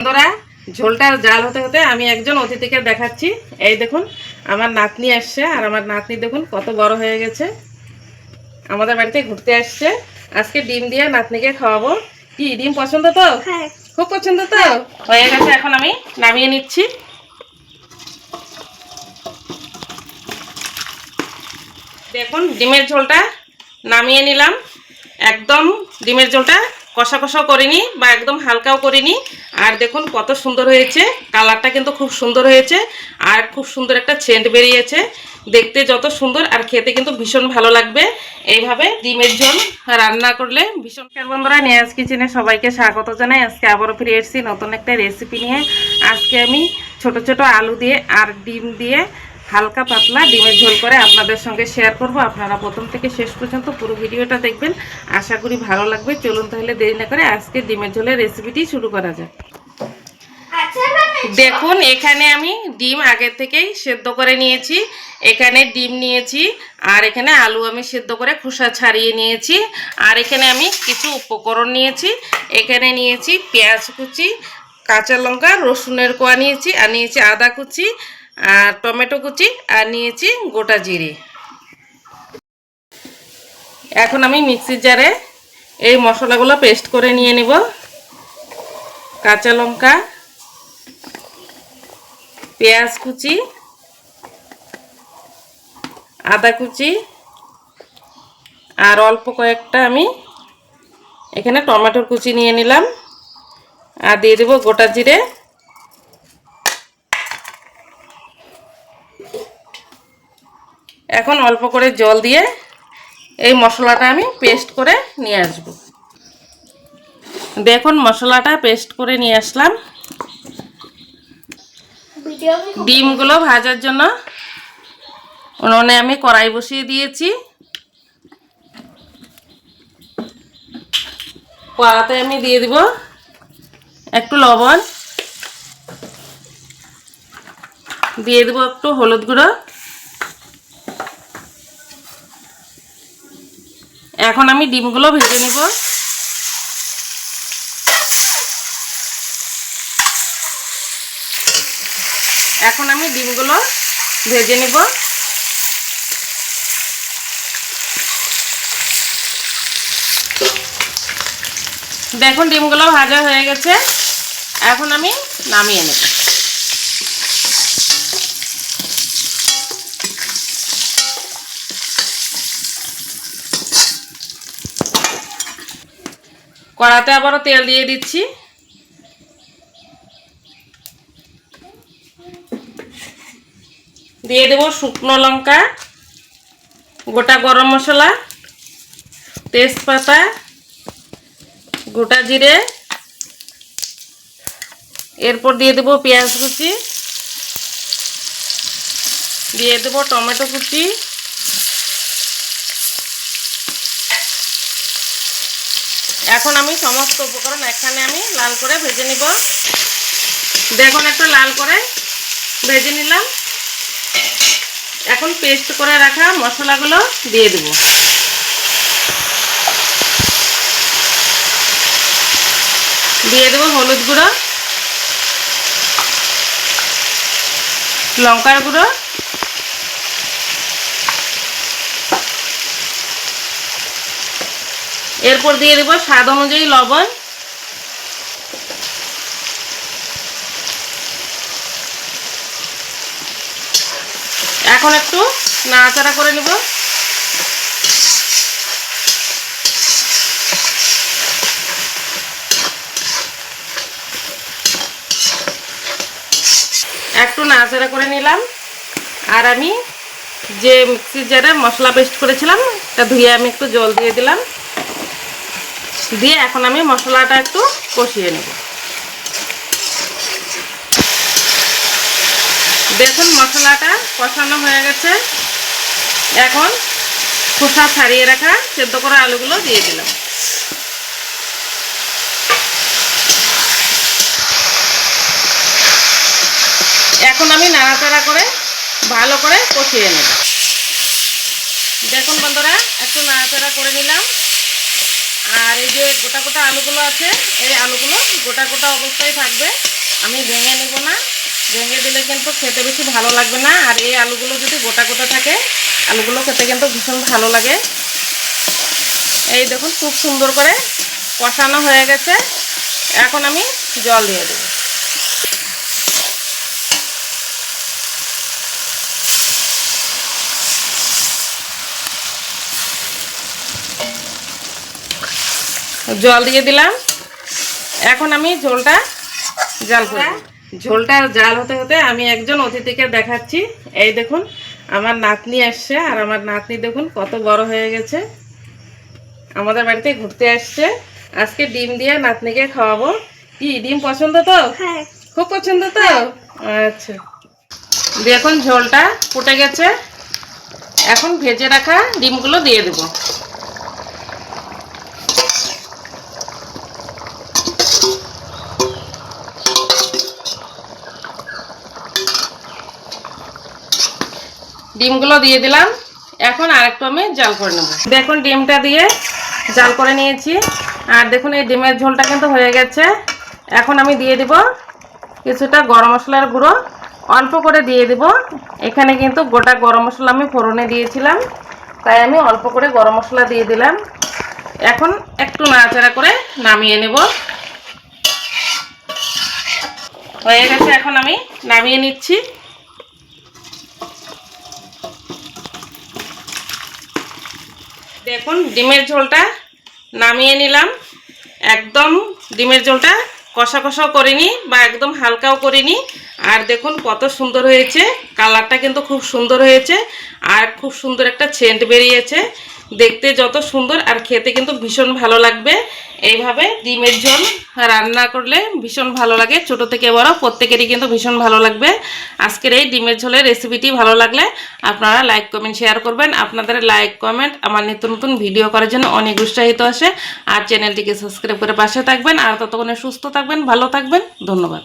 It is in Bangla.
বন্ধুরা ঝোলটা জাল হতে হতে আমি একজন অতিথিকে দেখাচ্ছি। এই দেখুন আমার নাতনি আসছে, আর আমার নাতনি দেখুন কত বড় হয়ে গেছে। আমাদের বাড়িতে ঘুরতে আসছে। আজকে ডিম দিয়ে নাতনিকে খাওয়াবো। কি ডিম পছন্দ তো? হ্যাঁ, খুব পছন্দ তো। হয়ে গেছে, এখন আমি নামিয়ে নিচ্ছি। দেখুন ডিমের ঝোলটা নামিয়ে নিলাম। একদম ডিমের ঝোলটা কষা কষাও করিনি বা একদম হালকাও করিনি। আর দেখুন কত সুন্দর হয়েছে, কালারটা কিন্তু খুব সুন্দর হয়েছে। আর খুব সুন্দর একটা সেন্ট বেরিয়েছে, দেখতে যত সুন্দর আর খেতে কিন্তু ভীষণ ভালো লাগবে। এইভাবে ডিমের ঝোল রান্না করলে ভীষণ। বন্ধুরা নিয়াজ কিচেনে সবাইকে স্বাগত জানাই। আজকে আবারও ফিরে এসেছি নতুন একটা রেসিপি নিয়ে। আজকে আমি ছোট ছোট আলু দিয়ে আর ডিম দিয়ে হালকা পাতলা ডিমের ঝোল করে আপনাদের সঙ্গে শেয়ার করব। আপনারা প্রথম থেকে শেষ পর্যন্ত পুরো ভিডিওটা দেখবেন, আশা করি ভালো লাগবে। চলুন তাহলে দেরি না করে আজকে ডিমের ঝোলের রেসিপিটি শুরু করা যাক। দেখুন এখানে আমি ডিম আগে থেকেই সেদ্ধ করে নিয়েছি। এখানে ডিম নিয়েছি, আর এখানে আলু আমি সেদ্ধ করে খোসা ছাড়িয়ে নিয়েছি। আর এখানে আমি কিছু উপকরণ নিয়েছি। এখানে নিয়েছি পেঁয়াজ কুচি, কাঁচা লঙ্কা, রসুনের কোয়া নিয়েছি, আর নিয়েছি আদা কুচি, আর টমেটো কুচি, আর নিয়েছি গোটা জিরে। এখন আমি মিক্সির জারে এই মশলাগুলো পেস্ট করে নিয়ে নিব। কাঁচা লঙ্কা, পেঁয়াজ কুচি, আদা কুচি, আর অল্প কয়েকটা আমি এখানে টমেটোর কুচি নিয়ে নিলাম। আর দিয়ে দেব গোটা জিরে। এখন অল্প করে জল দিয়ে এই মশলাটা আমি পেস্ট করে নিয়ে আসব। দেখুন মশলাটা পেস্ট করে নিয়ে আসলাম। ডিমগুলো ভাজার জন্য উনুনে আমি কড়াই বসিয়ে দিয়েছি। কড়াতে আমি দিয়ে দিব একটু লবণ, দিয়ে দেব একটু হলুদ গুঁড়ো। এখন আমি ডিমগুলো ভেজে নেব। এখন আমি ডিমগুলো ভেজে নেব। দেখুন ডিমগুলো ভাজা হয়ে গেছে, এখন আমি নামিয়ে নেব। কড়াতে আবারও তেল দিয়ে দিচ্ছি। দিয়ে দেব শুকনো লঙ্কা, গোটা গরম মশলা, তেজপাতা, গোটা জিরে। এরপর দিয়ে দেব পেঁয়াজ কুচি, দিয়ে দেব টমেটো কুচি, এখন আমি সমস্ত উপকরণ এখানে আমি লাল করে ভেজে নিব। দেখুন একটু লাল করে ভেজে নিলাম। এখন পেস্ট করে রাখা মশলাগুলো দিয়ে দেব। দিয়ে দেব হলুদ গুঁড়ো, লঙ্কার গুঁড়ো, এরপর দিয়ে দেব স্বাদ অনুযায়ী লবণ। এখন একটু নাড়াচাড়া করে নেব। একটু নাড়াচাড়া করে নিলাম। আর আমি যে মিক্সির জারে মশলা পেস্ট করেছিলাম তা ধুয়ে আমি একটু জল দিয়ে দিলাম। দিয়ে এখন আমি মশলাটা একটু কষিয়ে নেব। দেখুন মশলাটা কষানো হয়ে গেছে। এখন খোসা ছাড়িয়ে রাখা সেদ্ধ করা আলুগুলো দিয়ে দিলাম। এখন আমি নাড়াচাড়া করে ভালো করে কষিয়ে নেব। দেখুন বন্ধুরা একটু নাড়াচাড়া করে নিলাম। আর এই যে গোটা গোটা আলুগুলো আছে, এই আলুগুলো গোটা গোটা অবস্থায় থাকবে, আমি ভেঙে নেব না। ভেঙে দিলে কিন্তু খেতে বেশি ভালো লাগবে না। আর এই আলুগুলো যদি গোটা গোটা থাকে, আলুগুলো খেতে কিন্তু ভীষণ ভালো লাগে। এই দেখুন খুব সুন্দর করে কষানো হয়ে গেছে। এখন আমি জল দিয়ে দেব। জল দিয়ে দিলাম। এখন আমি ঝোলটা জাল করে, ঝোলটা জাল হতে হতে আমি একজন অতিথিকে দেখাচ্ছি। এই দেখুন আমার নাতনি আসছে, আর আমার নাতনি দেখুন কত বড় হয়ে গেছে। আমাদের বাড়িতে ঘুরতে আসছে, আজকে ডিম দিয়ে নাতনিকে খাওয়াবো। কি ডিম পছন্দ তো? হ্যাঁ, খুব পছন্দ তো। আচ্ছা, দেখুন ঝোলটা ফুটে গেছে। এখন ভেজে রাখা ডিমগুলো দিয়ে দেব। ডিমগুলো দিয়ে দিলাম। এখন আরেকটু আমি জাল করে নেব। দেখুন ডিমটা দিয়ে জাল করে নিয়েছি। আর দেখুন এই ডিমের ঝোলটা কিন্তু হয়ে গেছে। এখন আমি দিয়ে দিব কিছুটা গরম মশলার গুঁড়ো, অল্প করে দিয়ে দিব। এখানে কিন্তু গোটা গরম মশলা আমি ফোড়নে দিয়েছিলাম, তাই আমি অল্প করে গরম মশলা দিয়ে দিলাম। এখন একটু নাড়াচাড়া করে নামিয়ে নেব। হয়ে গেছে, এখন আমি নামিয়ে নিচ্ছি। দেখুন ডিমের ঝোলটা নামিয়ে নিলাম। একদম ডিমের ঝোলটা কষা কষাও করিনি বা একদম হালকাও করিনি। আর দেখুন কত সুন্দর হয়েছে, কালারটা কিন্তু খুব সুন্দর হয়েছে। আর খুব সুন্দর একটা সেন্ট বেরিয়েছে, দেখতে যত সুন্দর আর খেতে কিন্তু ভীষণ ভালো লাগবে। এইভাবে ডিমের ঝোল রান্না করলে ভীষণ ভালো লাগে, ছোট থেকে বড় প্রত্যেকেরই কিন্তু ভীষণ ভালো লাগবে। আজকের এই ডিমের ঝোলের রেসিপিটি ভালো লাগলে আপনারা লাইক কমেন্ট শেয়ার করবেন। আপনাদের লাইক কমেন্ট আমার নিত্য নতুন ভিডিও করার জন্য অনেক উৎসাহিত আসে। আর চ্যানেলটিকে সাবস্ক্রাইব করে পাশে থাকবেন। আর ততক্ষণে সুস্থ থাকবেন, ভালো থাকবেন। ধন্যবাদ।